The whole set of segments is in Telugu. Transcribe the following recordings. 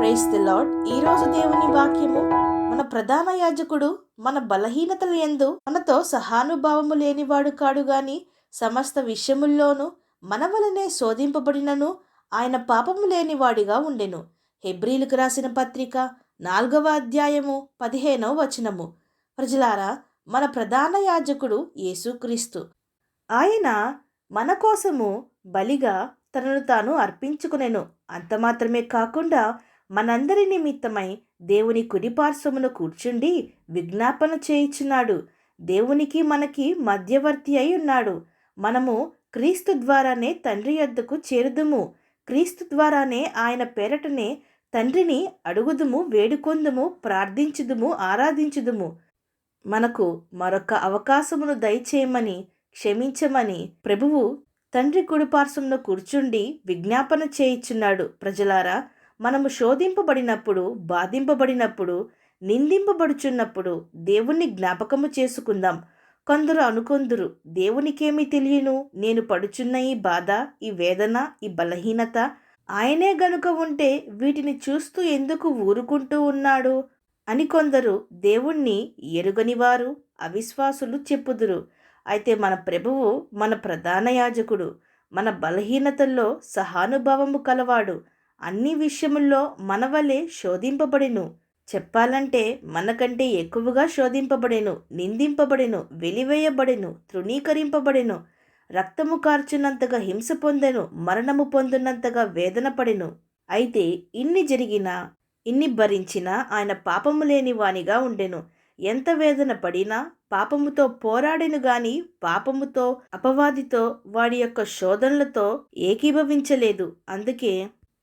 Praise the lord. ఈరోజు దేవుని వాక్యము, మన ప్రధాన యాజకుడు మన బలహీనతల యందు మనతో సహానుభావము లేనివాడు కాడు గాని సమస్త విషయముల్లోనూ మన వలనే శోధింపబడినను ఆయన పాపము లేనివాడిగా ఉండెను. హెబ్రీలకు రాసిన పత్రిక 4వ అధ్యాయము 15వ వచనము. ప్రజలారా, మన ప్రధాన యాజకుడు యేసుక్రీస్తు. ఆయన మన కోసము బలిగా తనను తాను అర్పించుకునెను. అంత మాత్రమే కాకుండా మనందరి నిమిత్తమై దేవుని కుడిపార్శ్వమున కూర్చుండి విజ్ఞాపన చేయుచున్నాడు. దేవునికి మనకి మధ్యవర్తి అయి ఉన్నాడు. మనము క్రీస్తు ద్వారానే తండ్రి యొద్దకు చేరుదుము. క్రీస్తు ద్వారానే ఆయన పేరటనే తండ్రిని అడుగుదుము, వేడుకొందుము, ప్రార్థించుదుము, ఆరాధించుదుము. మనకు మరొక అవకాశమును దయచేయమని, క్షమించమని ప్రభువు తండ్రి కుడిపార్శ్వమున కూర్చుండి విజ్ఞాపన చేయుచున్నాడు. ప్రజలారా, మనము శోధింపబడినప్పుడు, బాధింపబడినప్పుడు, నిందింపబడుచున్నప్పుడు దేవుణ్ణి జ్ఞాపకము చేసుకుందాం. కొందరు అనుకొందురు, దేవునికేమి తెలియను, నేను పడుచున్న ఈ బాధ, ఈ వేదన, ఈ బలహీనత ఆయనే గనుక ఉంటే వీటిని చూస్తూ ఎందుకు ఊరుకుంటూ ఉన్నాడు అని కొందరు దేవుణ్ణి ఎరుగనివారు, అవిశ్వాసులు చెప్పుదురు. అయితే మన ప్రభువు మన ప్రధాన యాజకుడు, మన బలహీనతల్లో సహానుభావము కలవాడు. అన్ని విషయముల్లో మన వలె శోధింపబడెను. చెప్పాలంటే మనకంటే ఎక్కువగా శోధింపబడెను, నిందింపబడెను, వెలివేయబడెను, తృణీకరింపబడెను, రక్తము కార్చున్నంతగా హింస పొందెను, మరణము పొందినంతగా వేదన పడెను. అయితే ఇన్ని జరిగినా, ఇన్ని భరించినా ఆయన పాపము లేని వానిగా ఉండెను. ఎంత వేదన పడినా పాపముతో పోరాడెను గాని పాపముతో, అపవాదితో, వాడి యొక్క శోధనలతో ఏకీభవించలేదు. అందుకే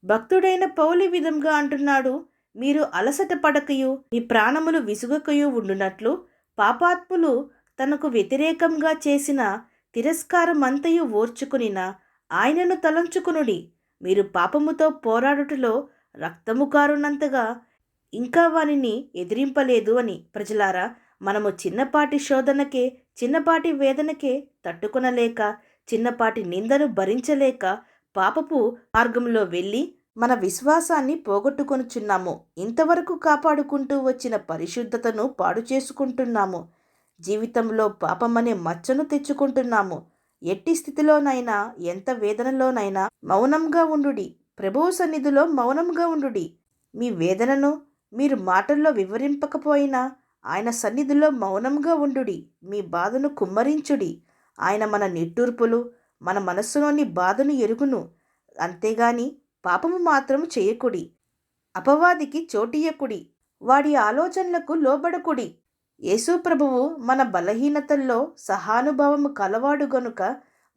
భక్తుడైన పౌలు విధంగా అంటున్నాడు, మీరు అలసట పడకయు మీ ప్రాణములు విసుగకయు ఉండునట్లు పాపాత్ములు తనకు వ్యతిరేకంగా చేసిన తిరస్కారమంతయు ఓర్చుకునిన ఆయనను తలంచుకునుడి. మీరు పాపముతో పోరాడుటలో రక్తము కారునంతగా ఇంకా వానిని ఎదిరింపలేదు అని. ప్రజలారా, మనము చిన్నపాటి శోధనకే, చిన్నపాటి వేదనకే తట్టుకొనలేక, చిన్నపాటి నిందను భరించలేక పాపపు మార్గంలో వెళ్ళి మన విశ్వాసాన్ని పోగొట్టుకొనుచున్నాము. ఇంతవరకు కాపాడుకుంటూ వచ్చిన పరిశుద్ధతను పాడు చేసుకుంటున్నాము. జీవితంలో పాపమనే మచ్చను తెచ్చుకుంటున్నాము. ఎట్టి స్థితిలోనైనా, ఎంత వేదనలోనైనా మౌనంగా ఉండుడి. ప్రభువు సన్నిధిలో మౌనంగా ఉండుడి. మీ వేదనను మీరు మాటల్లో వివరింపకపోయినా ఆయన సన్నిధిలో మౌనంగా ఉండుడి. మీ బాధను కుమ్మరించుడి. ఆయన మన నిట్టూర్పులు, మన మనస్సులోని బాధను ఎరుగును. అంతేగాని పాపము మాత్రం చేయకుడి. అపవాదికి చోటియ్యకుడి. వాడి ఆలోచనలకు లోబడకుడి. యేసు ప్రభువు మన బలహీనతల్లో సహానుభావము కలవాడు గనుక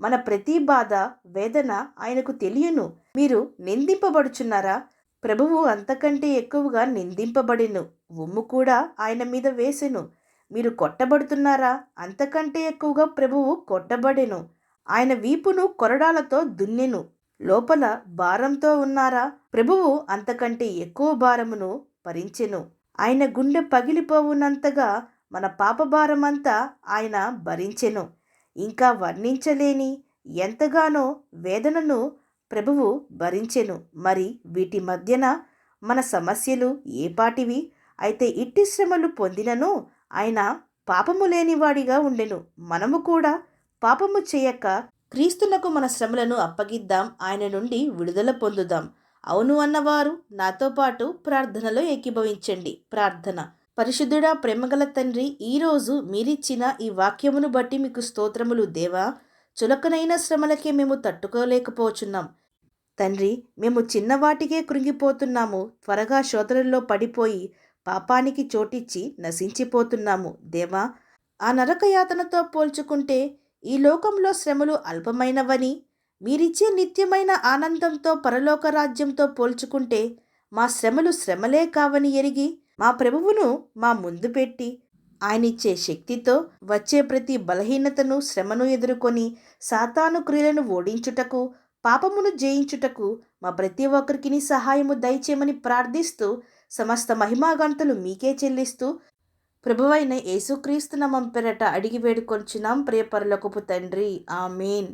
మన ప్రతి బాధ, వేదన ఆయనకు తెలియను. మీరు నిందింపబడుచున్నారా? ప్రభువు అంతకంటే ఎక్కువగా నిందింపబడెను. ఉమ్ము కూడా ఆయన మీద వేసెను. మీరు కొట్టబడుతున్నారా? అంతకంటే ఎక్కువగా ప్రభువు కొట్టబడెను. ఆయన వీపును కొరడాలతో దున్నెను. లోపల భారంతో ఉన్నారా? ప్రభువు అంతకంటే ఎక్కువ భారమును భరించెను. ఆయన గుండె పగిలిపోవునంతగా మన పాపభారమంతా ఆయన భరించెను. ఇంకా వర్ణించలేని ఎంతగానో వేదనను ప్రభువు భరించెను. మరి వీటి మధ్యన మన సమస్యలు ఏపాటివి? అయితే ఇట్టి శ్రమలు పొందినను ఆయన పాపము లేనివాడిగా ఉండెను. మనము కూడా పాపము చేయక క్రీస్తునకు మన శ్రమలను అప్పగిద్దాం. ఆయన నుండి విడుదల పొందుదాం. అవును అన్నవారు నాతో పాటు ప్రార్థనలో ఏకీభవించండి. ప్రార్థన. పరిశుద్ధుడా, ప్రేమగల తండ్రి, ఈరోజు మీరిచ్చిన ఈ వాక్యమును బట్టి మీకు స్తోత్రములు దేవా. చులకనైన శ్రమలకే మేము తట్టుకోలేకపోచున్నాం తండ్రి. మేము చిన్నవాటికే కృంగిపోతున్నాము. త్వరగా శోధనల్లో పడిపోయి పాపానికి చోటిచ్చి నశించిపోతున్నాము దేవా. ఆ నరకయాతనతో పోల్చుకుంటే ఈ లోకంలో శ్రమలు అల్పమైనవని, మీరిచ్చే నిత్యమైన ఆనందంతో, పరలోక రాజ్యంతో పోల్చుకుంటే మా శ్రమలు శ్రమలే కావని ఎరిగి మా ప్రభువును మా ముందు పెట్టి ఆయనిచ్చే శక్తితో వచ్చే ప్రతి బలహీనతను, శ్రమను ఎదుర్కొని సాతాను క్రియలను ఓడించుటకు, పాపమును జయించుటకు మా ప్రతి ఒక్కరికి సహాయము దయచేయమని ప్రార్థిస్తూ సమస్త మహిమాగంతులు మీకే చెల్లిస్తూ ప్రభువైన యేసుక్రీస్తు నామం పేరట అడిగి వేడుకొంచున్నాం ప్రియ పరలోకపు తండ్రి. ఆమేన్.